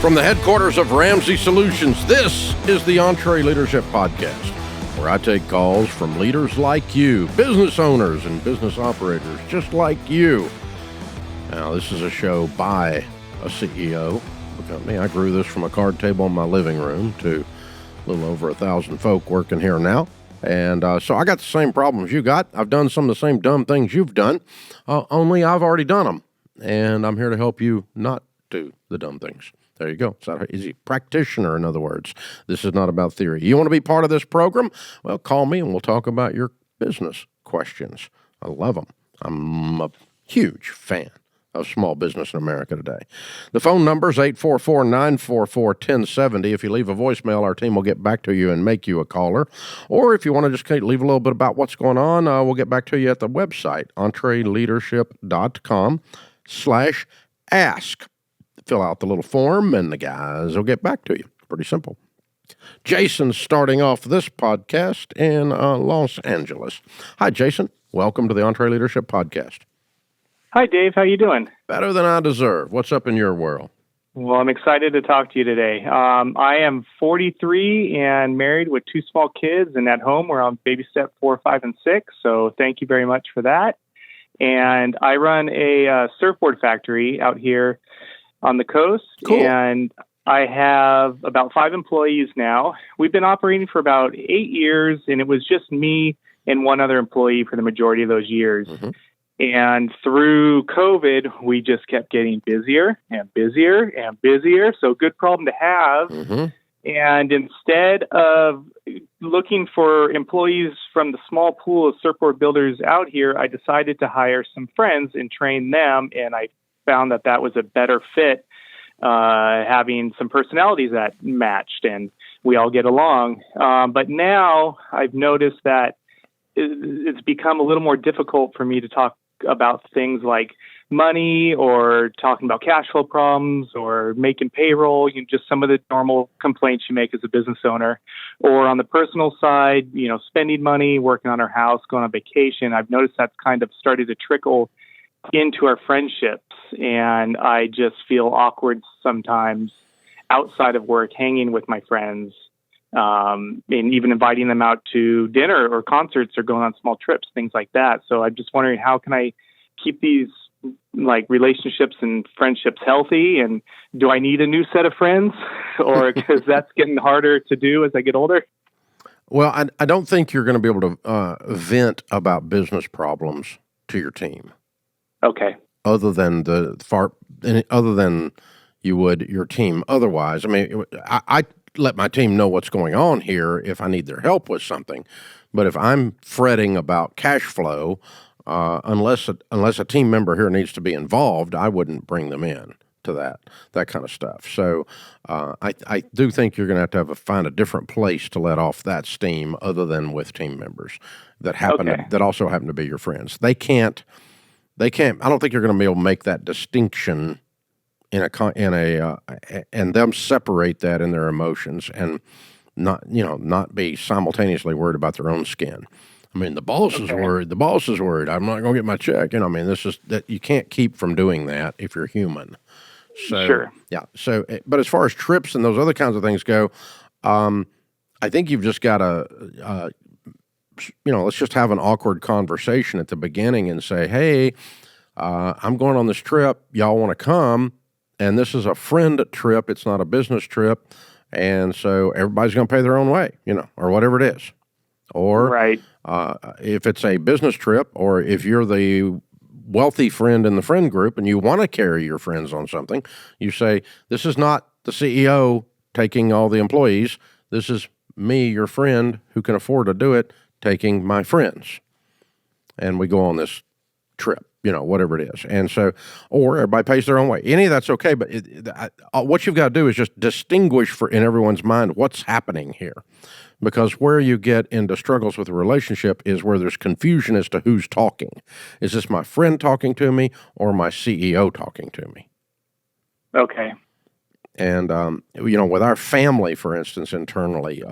From the headquarters of Ramsey Solutions, this is the EntreLeadership Podcast, where I take calls from leaders like you, business owners and business operators just like you. Now, this is a show by a CEO of a company. I grew this from a card table in my living room to a little over 1,000 folk working here now. And so I got the same problems you got. I've done some of the same dumb things you've done, only I've already done them. And I'm here to help you not do the dumb things. There you go. It's not easy. Practitioner, in other words. This is not about theory. You want to be part of this program? Well, call me and we'll talk about your business questions. I love them. I'm a huge fan of small business in America today. The phone number is 844-944-1070. If you leave a voicemail, our team will get back to you and make you a caller. Or if you want to just leave a little bit about what's going on, we'll get back to you at the website, EntreLeadership.com/ask. Fill out the little form, and the guys will get back to you. Pretty simple. Jason's starting off this podcast in Los Angeles. Hi, Jason. Welcome to the EntreLeadership Podcast. Hi, Dave. How you doing? Better than I deserve. What's up in your world? Well, I'm excited to talk to you today. I am 43 and married with 2 small kids, and at home we're on baby step 4, 5, and 6. So thank you very much for that. And I run a surfboard factory out here on the coast. Cool. And I have about 5 employees now. We've been operating for about 8 years, and it was just me and one other employee for the majority of those years. Mm-hmm. And through COVID, we just kept getting busier and busier and busier. So good problem to have. Mm-hmm. And instead of looking for employees from the small pool of surfboard builders out here, I decided to hire some friends and train them. And I found that that was a better fit, having some personalities that matched and we all get along. But now I've noticed that it's become a little more difficult for me to talk about things like money or talking about cash flow problems or making payroll, just some of the normal complaints you make as a business owner. Or on the personal side, spending money, working on our house, going on vacation. I've noticed that's kind of started to trickle into our friendships, and I just feel awkward sometimes outside of work, hanging with my friends, and even inviting them out to dinner or concerts or going on small trips, things like that. So I'm just wondering, how can I keep these relationships and friendships healthy? And do I need a new set of friends, or because that's getting harder to do as I get older? Well, I don't think you're going to be able to vent about business problems to your team. Okay. Other than you would your team otherwise. I mean, I let my team know what's going on here if I need their help with something. But if I'm fretting about cash flow, unless a team member here needs to be involved, I wouldn't bring them in to that kind of stuff. So I do think you're going to find a different place to let off that steam other than with team members that also happen to be your friends. They can't. I don't think you're going to be able to make that distinction and them separate that in their emotions and not be simultaneously worried about their own skin. I mean, the boss is worried. The boss is worried. I'm not going to get my check. This is that you can't keep from doing that if you're human. So, sure. Yeah. So, but as far as trips and those other kinds of things go, I think you've just got to. Let's just have an awkward conversation at the beginning and say, hey, I'm going on this trip. Y'all want to come? And this is a friend trip. It's not a business trip. And so everybody's going to pay their own way, or whatever it is. Or right. If it's a business trip, or if you're the wealthy friend in the friend group and you want to carry your friends on something, you say, this is not the CEO taking all the employees. This is me, your friend, who can afford to do it, taking my friends, and we go on this trip, whatever it is. And so, or everybody pays their own way. Any of that's okay, but what you've got to do is just distinguish in everyone's mind what's happening here. Because where you get into struggles with a relationship is where there's confusion as to who's talking. Is this my friend talking to me or my CEO talking to me? Okay. And, with our family, for instance, internally,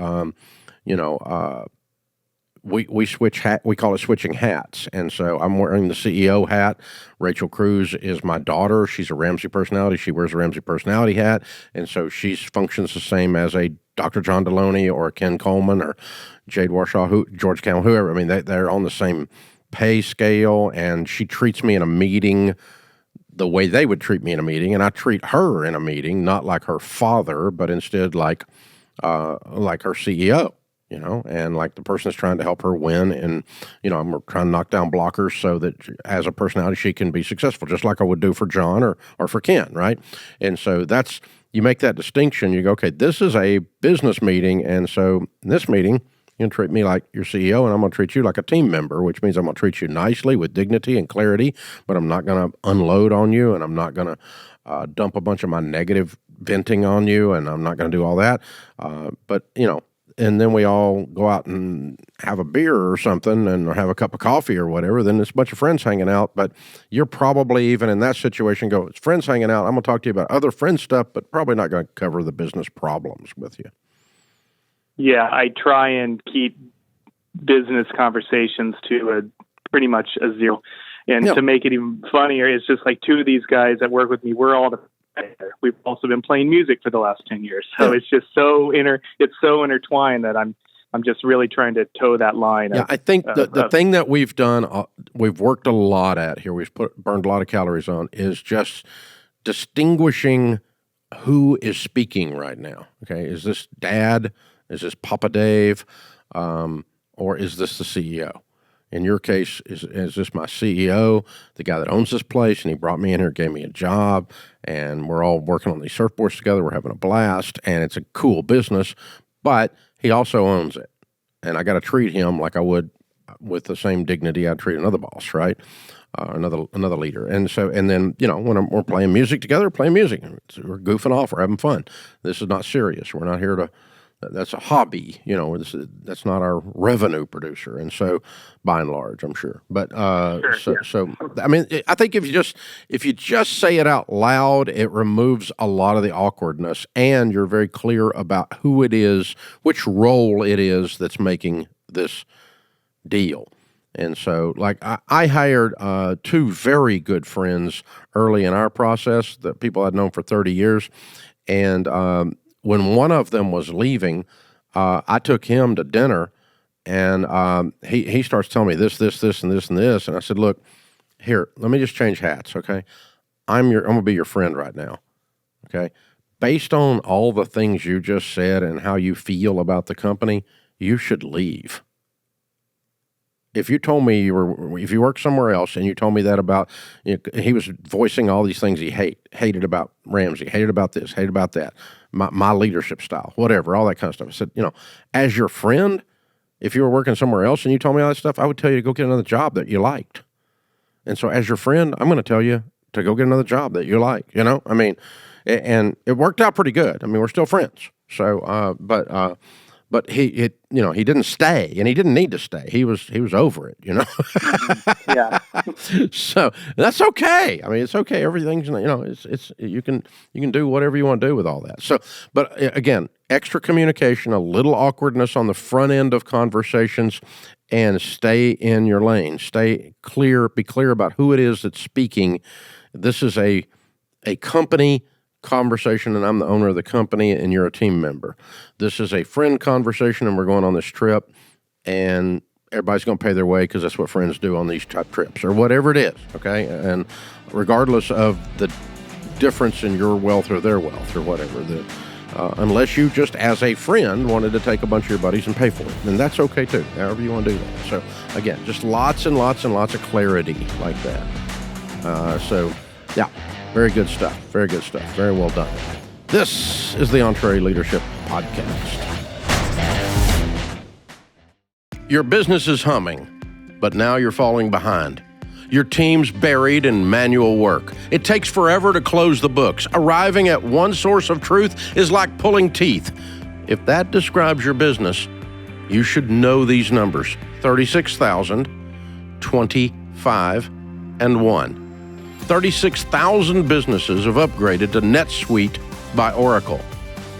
we switch we call it switching hats. And so I'm wearing the CEO hat. Rachel Cruz is my daughter. She's a Ramsey personality. She wears a Ramsey personality hat. And so she functions the same as a Dr. John Deloney or Ken Coleman or Jade Warshaw, George Campbell, whoever. I mean, they're on the same pay scale, and she treats me in a meeting the way they would treat me in a meeting, and I treat her in a meeting not like her father, but instead like her CEO, and like the person that's trying to help her win. And, I'm trying to knock down blockers so that as a personality, she can be successful, just like I would do for John or for Ken, right? And so you make that distinction. You go, okay, this is a business meeting, and so in this meeting, you're going to treat me like your CEO, and I'm going to treat you like a team member, which means I'm going to treat you nicely with dignity and clarity, but I'm not going to unload on you, and I'm not going to dump a bunch of my negative venting on you, and I'm not going to do all that. But and then we all go out and have a beer or something and have a cup of coffee or whatever. Then it's a bunch of friends hanging out, but you're probably even in that situation go, it's friends hanging out. I'm going to talk to you about other friend stuff, but probably not going to cover the business problems with you. Yeah, I try and keep business conversations to pretty much a zero. And to make it even funnier, it's just like two of these guys that work with me, we're all together. We've also been playing music for the last 10 years. So it's just it's so intertwined that I'm just really trying to toe that line. Yeah, I think the thing that we've done, we've worked a lot at here, we've burned a lot of calories on, is just distinguishing who is speaking right now. Okay, is this Dad? Is this Papa Dave, or is this the CEO? In your case, is this my CEO, the guy that owns this place, and he brought me in here, gave me a job, and we're all working on these surfboards together, we're having a blast, and it's a cool business, but he also owns it, and I got to treat him like I would with the same dignity I'd treat another boss, right? Another leader. And then, when we're playing music together, we're goofing off, we're having fun. This is not serious. We're not here to... That's a hobby, that's not our revenue producer. And so by and large, I'm sure. But, so, I mean, I think if you just say it out loud, it removes a lot of the awkwardness, and you're very clear about who it is, which role it is that's making this deal. And so, like, I hired two very good friends early in our process, the people I'd known for 30 years. And, when one of them was leaving, I took him to dinner, and he starts telling me this, and this, and this. And I said, look, here, let me just change hats, okay? I'm going to be your friend right now, okay? Based on all the things you just said and how you feel about the company, you should leave. If you told me if you worked somewhere else and you told me that about, he was voicing all these things he hated about Ramsey, hated about this, hated about that, my leadership style, whatever, all that kind of stuff. I said, as your friend, if you were working somewhere else and you told me all that stuff, I would tell you to go get another job that you liked. And so as your friend, I'm going to tell you to go get another job that you like, I mean, and it worked out pretty good. I mean, we're still friends. So, but he didn't stay, and he didn't need to stay. He was over it, Yeah. So that's okay. I mean, it's okay. Everything's, it's you can do whatever you want to do with all that. So, but again, extra communication, a little awkwardness on the front end of conversations, and stay in your lane. Stay clear. Be clear about who it is that's speaking. This is a company conversation, and I'm the owner of the company, and you're a team member. This is a friend conversation, and we're going on this trip, and everybody's going to pay their way because that's what friends do on these type trips, or whatever it is, okay? And regardless of the difference in your wealth or their wealth or whatever, unless you just as a friend wanted to take a bunch of your buddies and pay for it, and that's okay too, however you want to do that. So again, just lots and lots and lots of clarity like that. So yeah. Very good stuff. Very good stuff. Very well done. This is the EntreLeadership Podcast. Your business is humming, but now you're falling behind. Your team's buried in manual work. It takes forever to close the books. Arriving at one source of truth is like pulling teeth. If that describes your business, you should know these numbers: 36,000, 25, and 1. 36,000 businesses have upgraded to NetSuite by Oracle,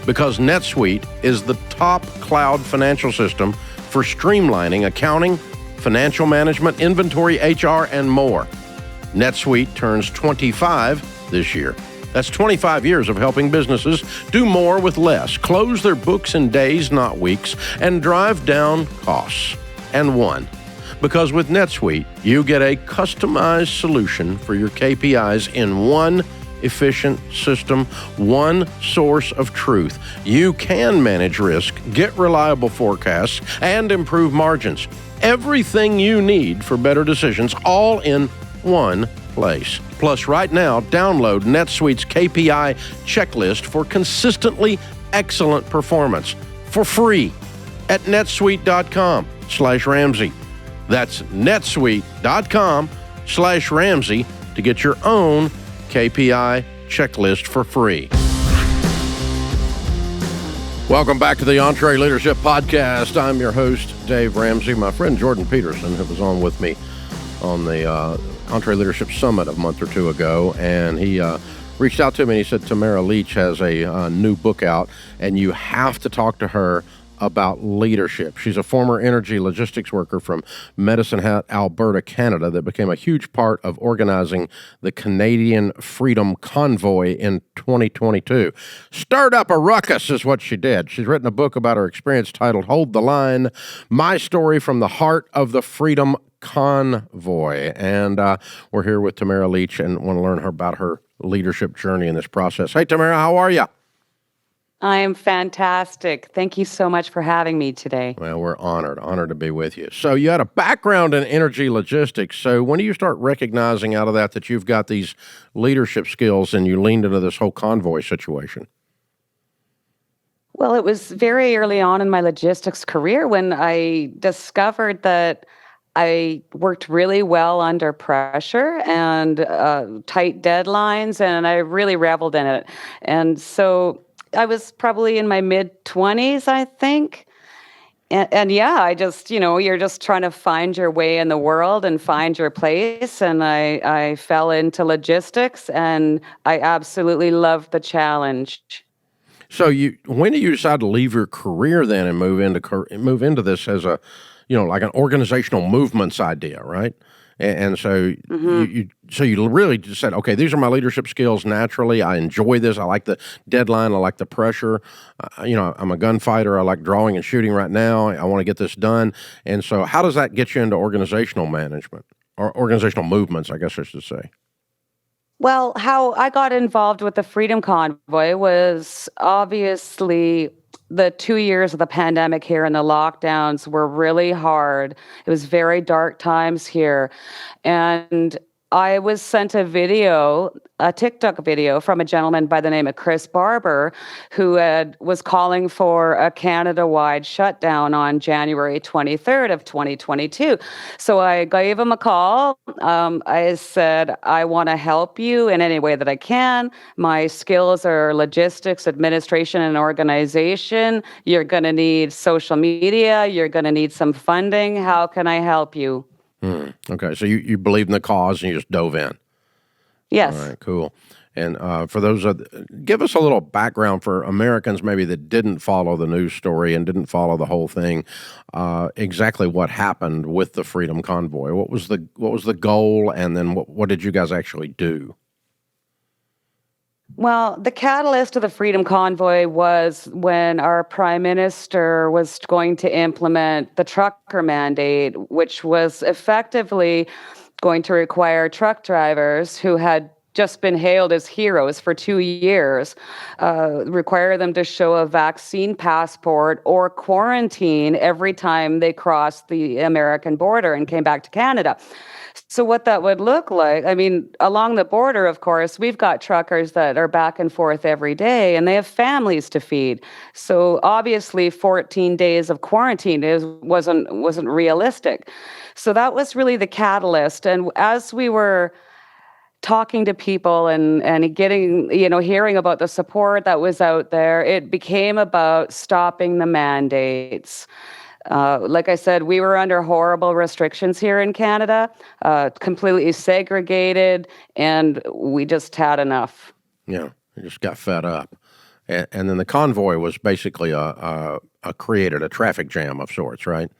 because NetSuite is the top cloud financial system for streamlining accounting, financial management, inventory, HR, and more. NetSuite turns 25 this year. That's 25 years of helping businesses do more with less, close their books in days, not weeks, and drive down costs. And one. Because with NetSuite, you get a customized solution for your KPIs in one efficient system, one source of truth. You can manage risk, get reliable forecasts, and improve margins. Everything you need for better decisions, all in one place. Plus, right now, download NetSuite's KPI checklist for consistently excellent performance for free at netsuite.com/Ramsey. That's netsuite.com/Ramsey to get your own KPI checklist for free. Welcome back to the EntreLeadership Podcast. I'm your host, Dave Ramsey. My friend Jordan Peterson, who was on with me on the EntreLeadership Summit a month or two ago, and he reached out to me and he said Tamara Lich has a new book out, and you have to talk to her about leadership. She's a former energy logistics worker from Medicine Hat, Alberta, Canada, that became a huge part of organizing the Canadian Freedom Convoy in 2022. Stirred up a ruckus is what she did. She's written a book about her experience titled Hold the Line, My Story from the Heart of the Freedom Convoy. And we're here with Tamara Lich and want to learn about her leadership journey in this process. Hey, Tamara, how are you? I am fantastic. Thank you so much for having me today. Well, we're honored to be with you. So you had a background in energy logistics. So when do you start recognizing out of that you've got these leadership skills and you leaned into this whole convoy situation? Well, it was very early on in my logistics career when I discovered that I worked really well under pressure and tight deadlines, and I really reveled in it. And so I was probably in my mid-20s, I think. And yeah, I just, you're just trying to find your way in the world and find your place. And I fell into logistics, and I absolutely loved the challenge. So when did you decide to leave your career then and move into this as a, like an organizational movements idea, right? And so you really just said, okay, these are my leadership skills naturally. I enjoy this. I like the deadline. I like the pressure. I'm a gunfighter. I like drawing and shooting right now. I want to get this done. And so how does that get you into organizational management or organizational movements, I guess I should say? Well, how I got involved with the Freedom Convoy was obviously the 2 years of the pandemic here and the lockdowns were really hard. It was very dark times here. And I was sent a TikTok video from a gentleman by the name of Chris Barber, who was calling for a Canada-wide shutdown on January 23rd of 2022. So I gave him a call. I said, I want to help you in any way that I can. My skills are logistics, administration, and organization. You're going to need social media. You're going to need some funding. How can I help you? Okay, so you believed in the cause and you just dove in. Yes. All right, cool. And for those, give us a little background for Americans maybe that didn't follow the news story and didn't follow the whole thing. Exactly what happened with the Freedom Convoy? What was the goal, and then what did you guys actually do? Well, the catalyst of the Freedom Convoy was when our Prime Minister was going to implement the trucker mandate, which was effectively going to require truck drivers who had just been hailed as heroes for 2 years, require them to show a vaccine passport or quarantine every time they crossed the American border and came back to Canada. So what that would look like, along the border, of course, we've got truckers that are back and forth every day, and they have families to feed. So obviously 14 days of quarantine wasn't realistic. So that was really the catalyst. And as we were talking to people and getting, hearing about the support that was out there, it became about stopping the mandates. Like I said, we were under horrible restrictions here in Canada, completely segregated, and we just had enough. Yeah, we just got fed up. And then the convoy was basically created a traffic jam of sorts, right?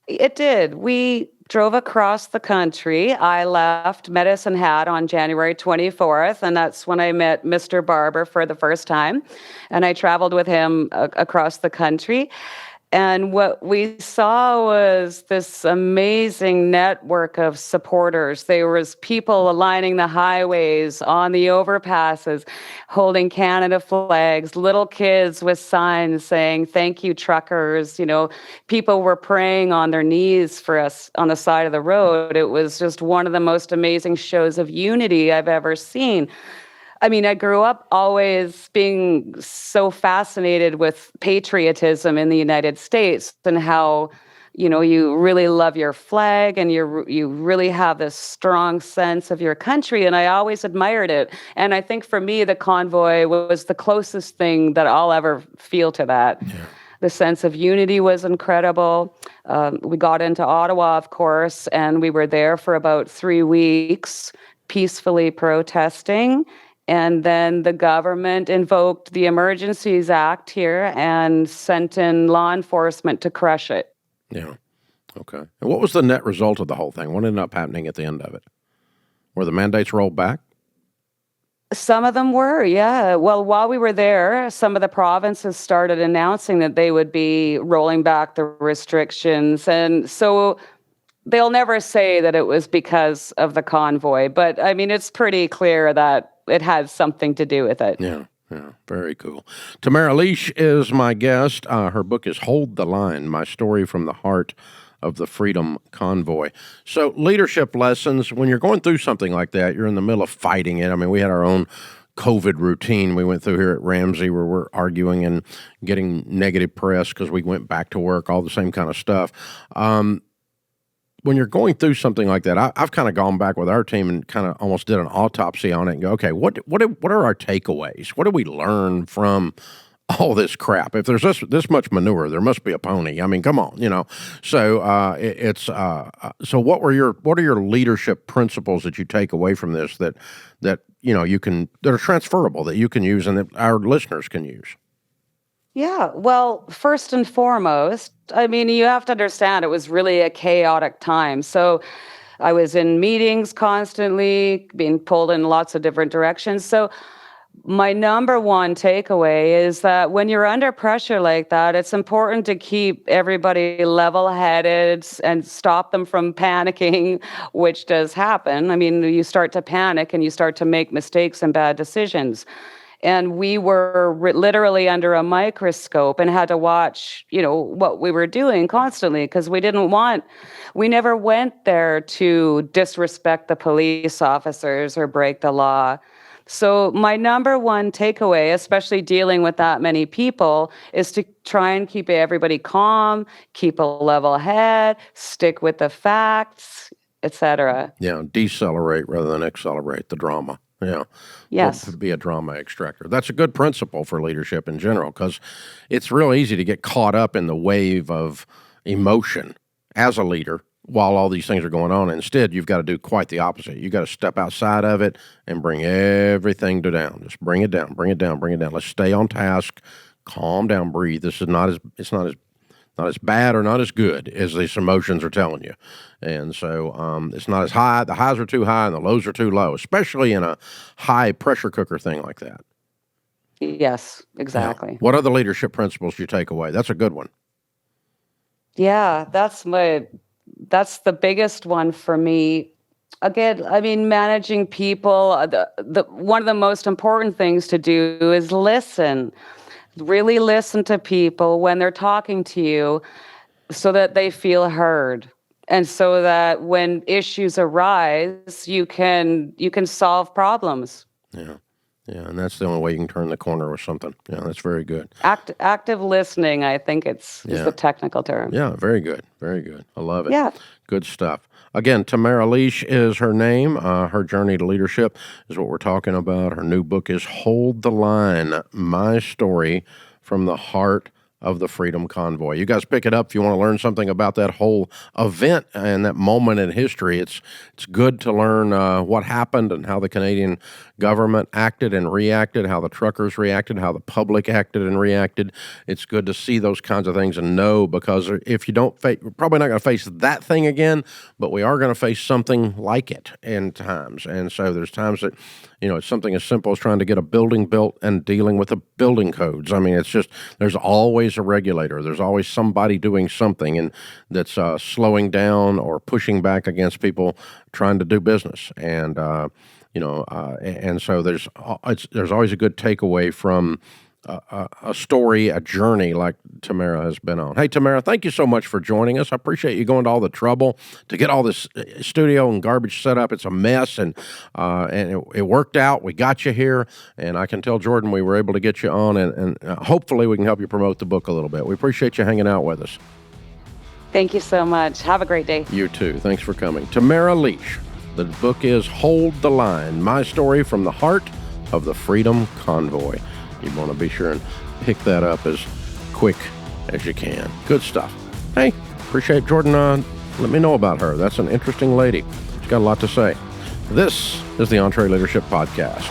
It did. We drove across the country. I left Medicine Hat on January 24th, and that's when I met Mr. Barber for the first time. And I traveled with him across the country. And what we saw was this amazing network of supporters. There was people lining the highways, on the overpasses, holding Canada flags, little kids with signs saying, "Thank you, truckers." People were praying on their knees for us on the side of the road. It was just one of the most amazing shows of unity I've ever seen. I mean, I grew up always being so fascinated with patriotism in the United States and how, you really love your flag and you really have this strong sense of your country. And I always admired it. And I think for me, the convoy was the closest thing that I'll ever feel to that. Yeah. The sense of unity was incredible. We got into Ottawa, of course, and we were there for about 3 weeks, peacefully protesting. And then the government invoked the Emergencies Act here and sent in law enforcement to crush it. Yeah. Okay. And what was the net result of the whole thing? What ended up happening at the end of it? Were the mandates rolled back? Some of them were, yeah. Well, while we were there, some of the provinces started announcing that they would be rolling back the restrictions. And so they'll never say that it was because of the convoy, but I mean, it's pretty clear that it has something to do with it. Yeah, very cool. Tamara Lich is my guest. Her book is Hold the Line, My Story from the Heart of the Freedom Convoy. So leadership lessons, when you're going through something like that, you're in the middle of fighting it. I mean, we had our own COVID routine we went through here at Ramsey where we're arguing and getting negative press because we went back to work, all the same kind of stuff. When you're going through something like that, I've kind of gone back with our team and kind of almost did an autopsy on it and go, okay, what are our takeaways? What do we learn from all this crap? If there's this much manure, there must be a pony. I mean, come on, So so what are your leadership principles that you take away from this that that are transferable that you can use and that our listeners can use? Yeah, well, first and foremost, I mean, you have to understand it was really a chaotic time. So I was in meetings constantly, being pulled in lots of different directions. So my number one takeaway is that when you're under pressure like that, it's important to keep everybody level-headed and stop them from panicking, which does happen. I mean, you start to panic and you start to make mistakes and bad decisions. And we were literally under a microscope and had to watch, what we were doing constantly because we never went there to disrespect the police officers or break the law. So my number one takeaway, especially dealing with that many people, is to try and keep everybody calm, keep a level head, stick with the facts, etc. Yeah, decelerate rather than accelerate the drama. Yeah. Yes. Be a drama extractor. That's a good principle for leadership in general because it's real easy to get caught up in the wave of emotion as a leader while all these things are going on. Instead, you've got to do quite the opposite. You've got to step outside of it and bring everything down. Just bring it down, bring it down, bring it down. Let's stay on task, calm down, breathe. It's not as bad or not as good as these emotions are telling you. And so it's not as high. The highs are too high and the lows are too low, especially in a high pressure cooker thing like that. Yes, exactly. Yeah. What other leadership principles do you take away? That's a good one. Yeah, that's the biggest one for me. Again, I mean, managing people, one of the most important things to do is listen. Really listen to people when they're talking to you so that they feel heard. And so that when issues arise, you can solve problems. Yeah. Yeah, and that's the only way you can turn the corner with something. Yeah, that's very good. Active listening, I think is the technical term. Yeah, very good. Very good. I love it. Yeah. Good stuff. Again, Tamara Lich is her name. Her journey to leadership is what we're talking about. Her new book is Hold the Line, My Story from the Heart of the Freedom Convoy. You guys pick it up if you want to learn something about that whole event and that moment in history. It's good to learn what happened and how the Canadian government acted and reacted, how the truckers reacted, how the public acted and reacted. It's good to see those kinds of things and know, because if you don't face, we're probably not going to face that thing again, but we are going to face something like it in times. And so there's times that, it's something as simple as trying to get a building built and dealing with the building codes. I mean, it's just, there's always a regulator. There's always somebody doing something and that's slowing down or pushing back against people trying to do business. And, and so there's always a good takeaway from a story, a journey like Tamara has been on. Hey, Tamara, thank you so much for joining us. I appreciate you going to all the trouble to get all this studio and garbage set up. It's a mess, and it worked out. We got you here, and I can tell Jordan we were able to get you on, and hopefully we can help you promote the book a little bit. We appreciate you hanging out with us. Thank you so much. Have a great day. You too. Thanks for coming. Tamara Lich. The book is Hold the Line, My Story from the Heart of the Freedom Convoy. You want to be sure and pick that up as quick as you can. Good stuff. Hey, appreciate Jordan. Let me know about her. That's an interesting lady. She's got a lot to say. This is the EntreLeadership Podcast.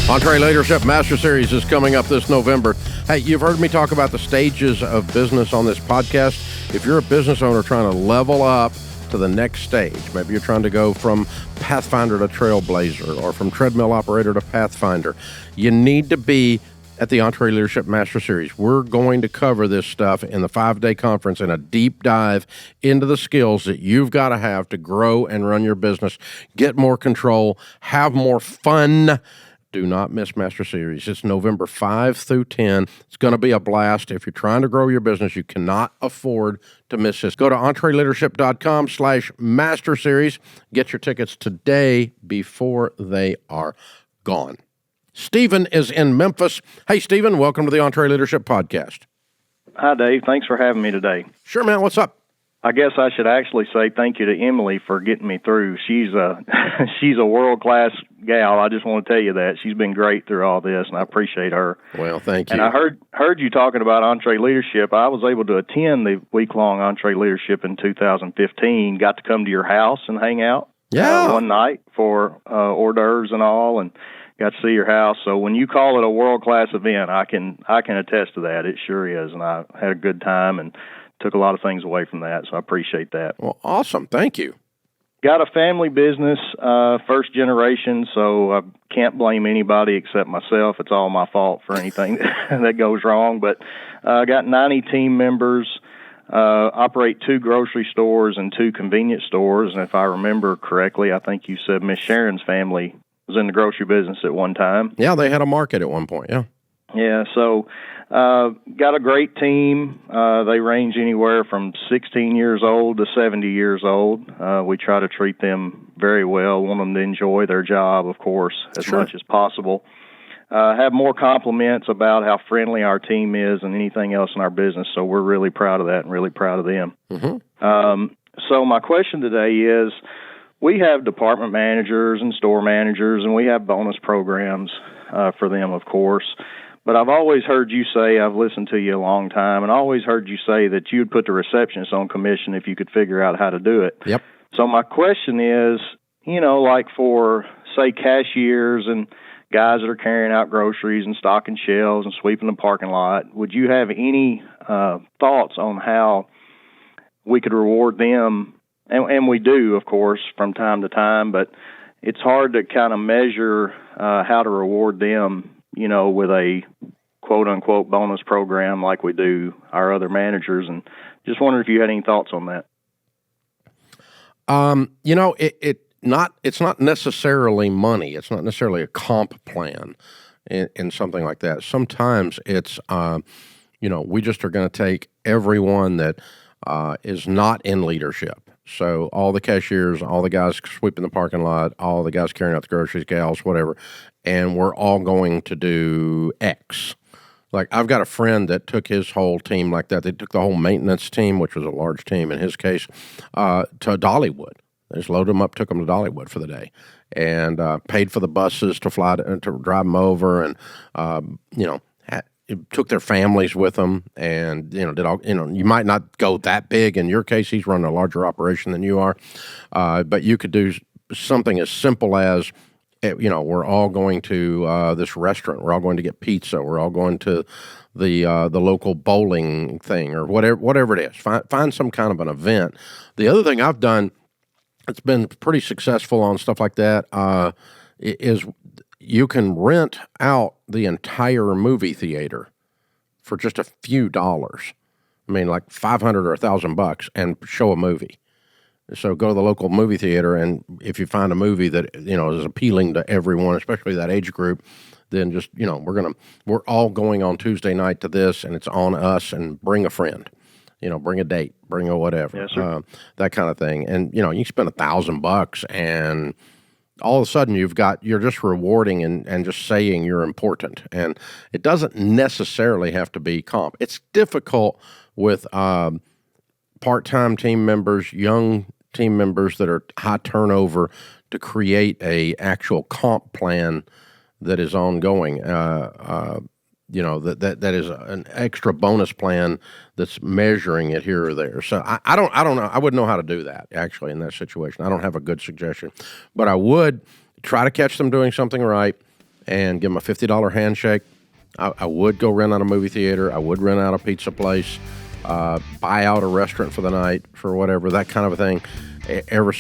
EntreLeadership Master Series is coming up this November. Hey, you've heard me talk about the stages of business on this podcast. If you're a business owner trying to level up to the next stage, maybe you're trying to go from Pathfinder to Trailblazer or from treadmill operator to Pathfinder, you need to be at the EntreLeadership Master Series. We're going to cover this stuff in the 5-day conference in a deep dive into the skills that you've got to have to grow and run your business, get more control, have more fun. Do not miss Master Series. It's November 5 through 10. It's going to be a blast. If you're trying to grow your business, you cannot afford to miss this. Go to EntreLeadership.com/Master Series. Get your tickets today before they are gone. Stephen is in Memphis. Hey, Stephen, welcome to the EntreLeadership Podcast. Hi, Dave. Thanks for having me today. Sure, man. What's up? I guess I should actually say thank you to Emily for getting me through. She's a world-class gal. I just want to tell you that. She's been great through all this, and I appreciate her. Well, thank you. And I heard you talking about EntreLeadership. I was able to attend the week-long EntreLeadership in 2015, got to come to your house and hang out one night for hors d'oeuvres and all, and got to see your house. So when you call it a world-class event, I can attest to that. It sure is, and I had a good time and took a lot of things away from that, so I appreciate that. Well, awesome. Thank you. Got a family business, first generation, so I can't blame anybody except myself. It's all my fault for anything that goes wrong. But I got 90 team members, operate 2 grocery stores and 2 convenience stores. And if I remember correctly, I think you said Miss Sharon's family was in the grocery business at one time. Yeah, they had a market at one point, yeah. Yeah, so got a great team. They range anywhere from 16 years old to 70 years old. We try to treat them very well, want them to enjoy their job, of course, as much as possible. Have more compliments about how friendly our team is than anything else in our business, so we're really proud of that and really proud of them. Mm-hmm. So my question today is, we have department managers and store managers, and we have bonus programs for them, of course. But I've always heard you say, I've listened to you a long time, and I always heard you say that you'd put the receptionist on commission if you could figure out how to do it. Yep. So my question is, like for, say, cashiers and guys that are carrying out groceries and stocking shelves and sweeping the parking lot, would you have any thoughts on how we could reward them? And we do, of course, from time to time, but it's hard to kind of measure how to reward them, with a quote-unquote bonus program like we do our other managers. And just wondering if you had any thoughts on that. It's not necessarily money. It's not necessarily a comp plan in something like that. Sometimes it's, we just are going to take everyone that is not in leadership. So all the cashiers, all the guys sweeping the parking lot, all the guys carrying out the groceries, gals, whatever, and we're all going to do X. Like, I've got a friend that took his whole team like that. They took the whole maintenance team, which was a large team in his case, to Dollywood. They just loaded them up, took them to Dollywood for the day, and paid for the buses to fly to drive them over, and took their families with them, and did all. You might not go that big. In your case, he's running a larger operation than you are, but you could do something as simple as, we're all going to this restaurant. We're all going to get pizza. We're all going to the local bowling thing, or whatever it is. Find some kind of an event. The other thing I've done, it's been pretty successful on stuff like that, is you can rent out the entire movie theater for just a few dollars. I mean, like $500 or $1,000, and show a movie. So go to the local movie theater, and if you find a movie that is appealing to everyone, especially that age group, then just we're all going on Tuesday night to this, and it's on us. And bring a friend, bring a date, bring a whatever, yes, sir. That kind of thing. And you spend $1,000, and all of a sudden you're just rewarding and just saying you're important. And it doesn't necessarily have to be comp. It's difficult with part-time team members, young team members that are high turnover, to create a actual comp plan that is ongoing. That is an extra bonus plan that's measuring it here or there. So I don't know. I wouldn't know how to do that actually in that situation. I don't have a good suggestion, but I would try to catch them doing something right and give them a $50 handshake. I would go rent out a movie theater. I would rent out a pizza place, buy out a restaurant for the night, for whatever, that kind of a thing. Every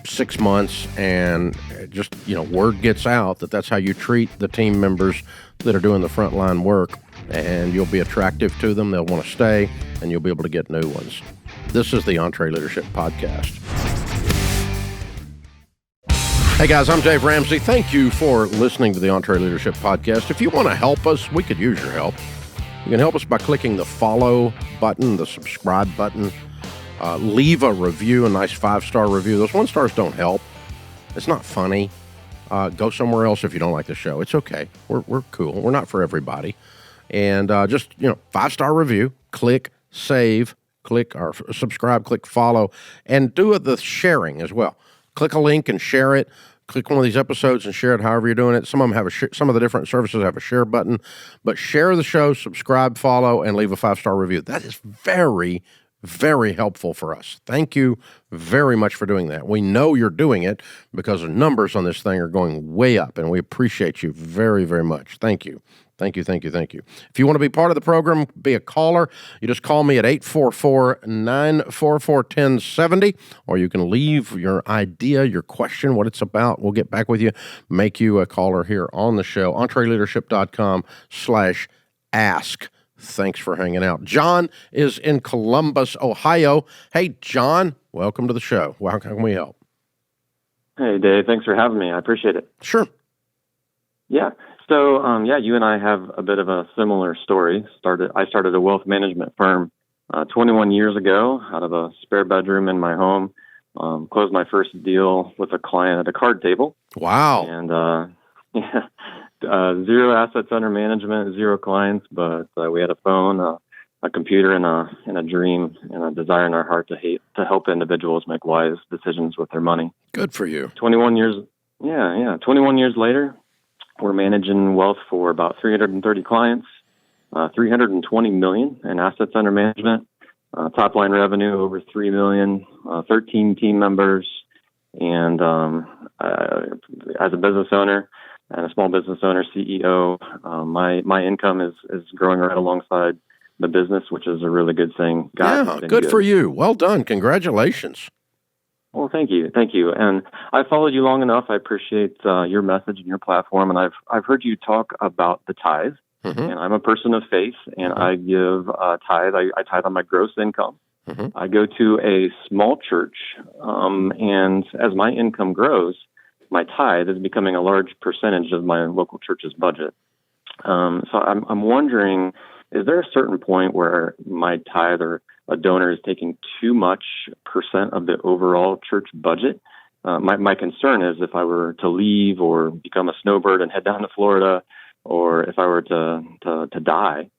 6 months, and just word gets out that that's how you treat the team members that are doing the frontline work, and you'll be attractive to them. They'll want to stay, and you'll be able to get new ones. This is the EntreLeadership Podcast. Hey guys, I'm Dave Ramsey. Thank you for listening to the EntreLeadership Podcast. If you want to help us, we could use your help. You can help us by clicking the follow button, the subscribe button. Leave a review, a nice 5-star review. Those 1 stars don't help. It's not funny. Go somewhere else if you don't like the show. It's okay. We're cool. We're not for everybody. And just 5-star review. Click save. Click or subscribe. Click follow, and do the sharing as well. Click a link and share it. Click one of these episodes and share it. However you're doing it. Some of them have some of the different services have a share button, but share the show, subscribe, follow, and leave a 5-star review. That is very, very helpful for us. Thank you very much for doing that. We know you're doing it because the numbers on this thing are going way up, and we appreciate you very, very much. Thank you. Thank you, thank you, thank you. If you want to be part of the program, be a caller, you just call me at 844-944-1070, or you can leave your idea, your question, what it's about. We'll get back with you, make you a caller here on the show. EntreLeadership.com/ask. Thanks for hanging out. John is in Columbus, Ohio. Hey, John, welcome to the show. How can we help? Hey, Dave. Thanks for having me. I appreciate it. Sure. Yeah. So, you and I have a bit of a similar story. I started a wealth management firm 21 years ago out of a spare bedroom in my home. Closed my first deal with a client at a card table. Wow. And, zero assets under management, zero clients, but we had a phone, a computer, and a dream and a desire in our heart to help individuals make wise decisions with their money. Good for you. 21 years. Yeah. 21 years later, we're managing wealth for about 330 clients, 320 million in assets under management, top line revenue over 3 million, 13 team members, and as a business owner and a small business owner, CEO, my income is growing right alongside the business, which is a really good thing. Good for you. Well done. Congratulations. Well, thank you. And I followed you long enough. I appreciate your message and your platform, and I've heard you talk about the tithe. Mm-hmm. And I'm a person of faith, and I give tithe. I tithe on my gross income. Mm-hmm. I go to a small church, and as my income grows, my tithe is becoming a large percentage of my local church's budget. So I'm wondering, is there a certain point where my tithe or a donor is taking too much percent of the overall church budget? My concern is if I were to leave or become a snowbird and head down to Florida, or if I were to die,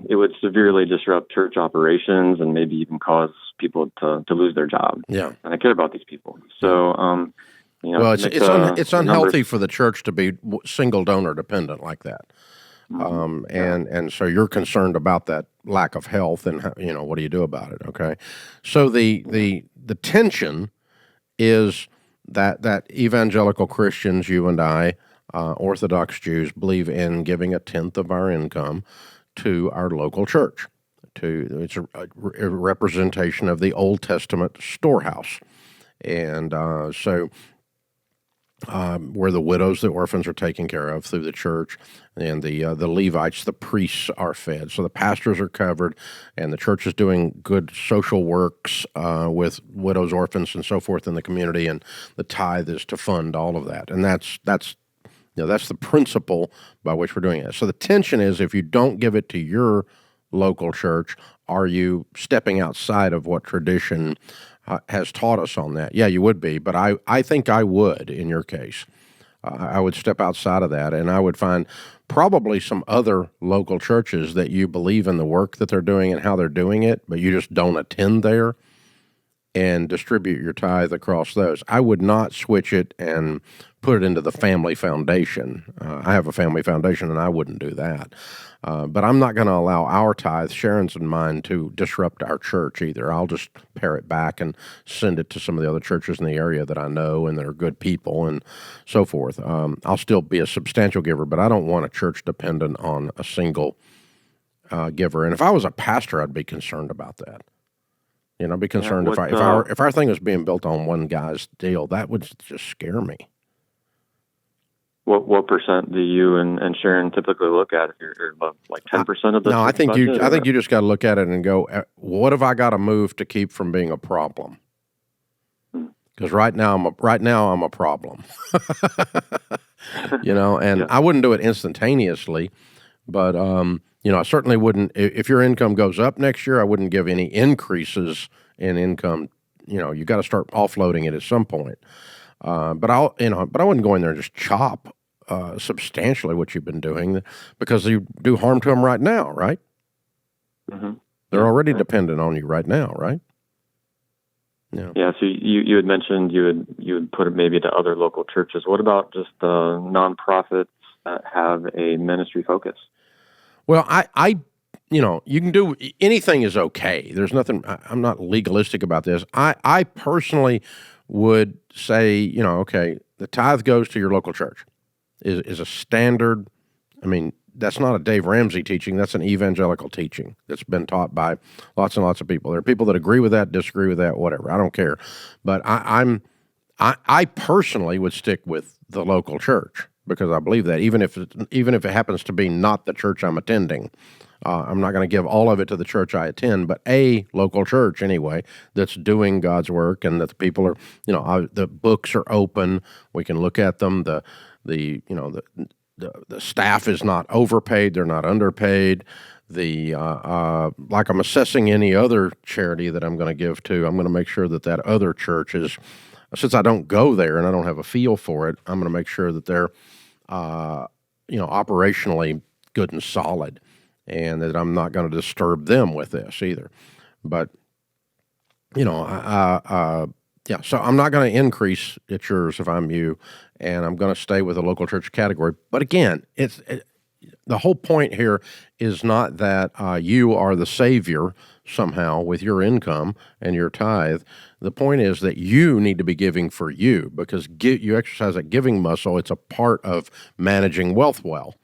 it would severely disrupt church operations and maybe even cause people to lose their job. Yeah. And I care about these people. So, well, it's unhealthy for the church to be single donor dependent like that. And so you're concerned about that lack of health, and what do you do about it? Okay, so the tension is that evangelical Christians, you and I, Orthodox Jews, believe in giving 1/10 of our income to our local church. It's a representation of the Old Testament storehouse, and so. Where the widows, the orphans are taken care of through the church, and the Levites, the priests, are fed. So the pastors are covered, and the church is doing good social works with widows, orphans, and so forth in the community. And the tithe is to fund all of that, and that's the principle by which we're doing it. So the tension is, if you don't give it to your local church, are you stepping outside of what tradition has taught us on that? Yeah, you would be, but I think I would in your case. I would step outside of that, and I would find probably some other local churches that you believe in the work that they're doing and how they're doing it, but you just don't attend there, and distribute your tithe across those. I would not switch it and put it into the family foundation. I have a family foundation, and I wouldn't do that. But I'm not going to allow our tithe, Sharon's and mine, to disrupt our church either. I'll just pare it back and send it to some of the other churches in the area that I know and that are good people and so forth. I'll still be a substantial giver, but I don't want a church dependent on a single giver. And if I was a pastor, I'd be concerned about that. I'd be concerned if our thing was being built on one guy's deal. That would just scare me. What percent do you and Sharon typically look at? Or like 10% of the No, I think you just got to look at it and go, what have I got to move to keep from being a problem? Because right now I'm a problem. And I wouldn't do it instantaneously, but I certainly wouldn't. If your income goes up next year, I wouldn't give any increases in income. You got to start offloading it at some point. But I wouldn't go in there and just chop substantially what you've been doing, because you do harm to them right now, right? Mm-hmm. They're already dependent on you right now, right? Yeah. Yeah. So you had mentioned you would put it maybe to other local churches. What about just nonprofits that have a ministry focus? Well, you can do anything is okay. There's nothing. I'm not legalistic about this. I personally would say, okay, the tithe goes to your local church is a standard. I mean, that's not a Dave Ramsey teaching. That's an evangelical teaching that's been taught by lots and lots of people. There are people that agree with that, disagree with that, whatever. I don't care. But I personally would stick with the local church, because I believe that even if it happens to be not the church I'm attending, I'm not going to give all of it to the church I attend, but a local church anyway that's doing God's work, and that the people are, the books are open. We can look at them. The staff is not overpaid. They're not underpaid. Like I'm assessing any other charity that I'm going to give to, I'm going to make sure that other church is, since I don't go there and I don't have a feel for it, I'm going to make sure that they're, operationally good and solid, and that I'm not going to disturb them with this either. But, so I'm not going to increase at yours if I'm you, and I'm going to stay with the local church category. But again, the whole point here is not that you are the savior somehow with your income and your tithe. The point is that you need to be giving for you, because you exercise that giving muscle. It's a part of managing wealth well.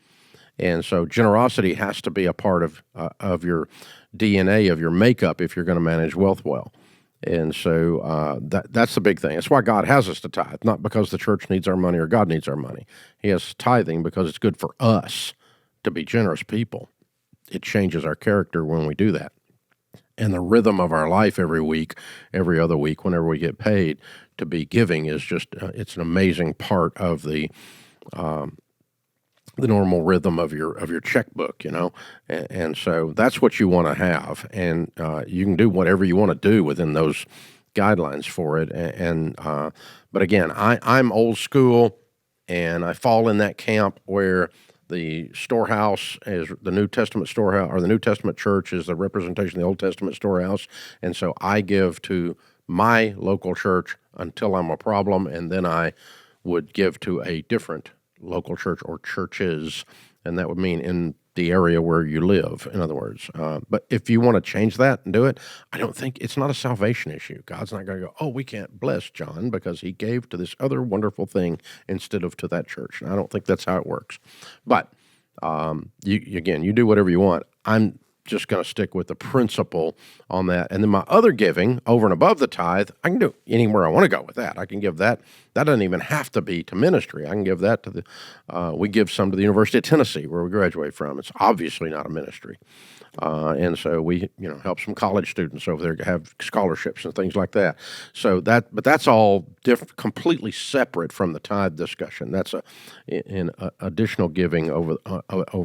And so generosity has to be a part of your DNA, of your makeup, if you're going to manage wealth well. And so that's the big thing. That's why God has us to tithe, not because the church needs our money or God needs our money. He has tithing because it's good for us to be generous people. It changes our character when we do that. And the rhythm of our life every week, every other week, whenever we get paid, to be giving is just, it's an amazing part of the normal rhythm of your checkbook, and so that's what you want to have, and you can do whatever you want to do within those guidelines for it. But again, I'm old school, and I fall in that camp where the storehouse is the New Testament storehouse, or the New Testament church is the representation of the Old Testament storehouse, and so I give to my local church until I'm a problem, and then I would give to a different local church or churches and that would mean in the area where you live, in other words. But if you want to change that and do it, I don't think it's not a salvation issue. God's not going to go, oh, we can't bless John because he gave to this other wonderful thing instead of to that church. And I don't think that's how it works. But you do whatever you want. I'm just going to stick with the principle on that. And then my other giving over and above the tithe, I can do anywhere I want to go with that. I can give that. That doesn't even have to be to ministry. I can give that to we give some to the University of Tennessee where we graduate from. It's obviously not a ministry. And so we, help some college students over there have scholarships and things like that. So but that's all completely separate from the tithe discussion. That's an additional giving over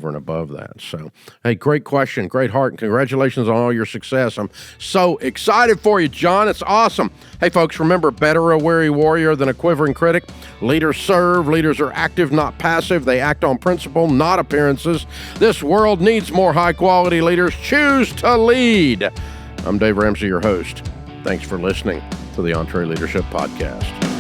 and above that. So, hey, great question, great heart, and congratulations on all your success. I'm so excited for you, John. It's awesome. Hey, folks, remember, better a weary warrior than a quivering critic. Leaders serve. Leaders are active, not passive. They act on principle, not appearances. This world needs more high-quality leaders. Choose to lead. I'm Dave Ramsey, your host. Thanks for listening to the EntreLeadership Podcast.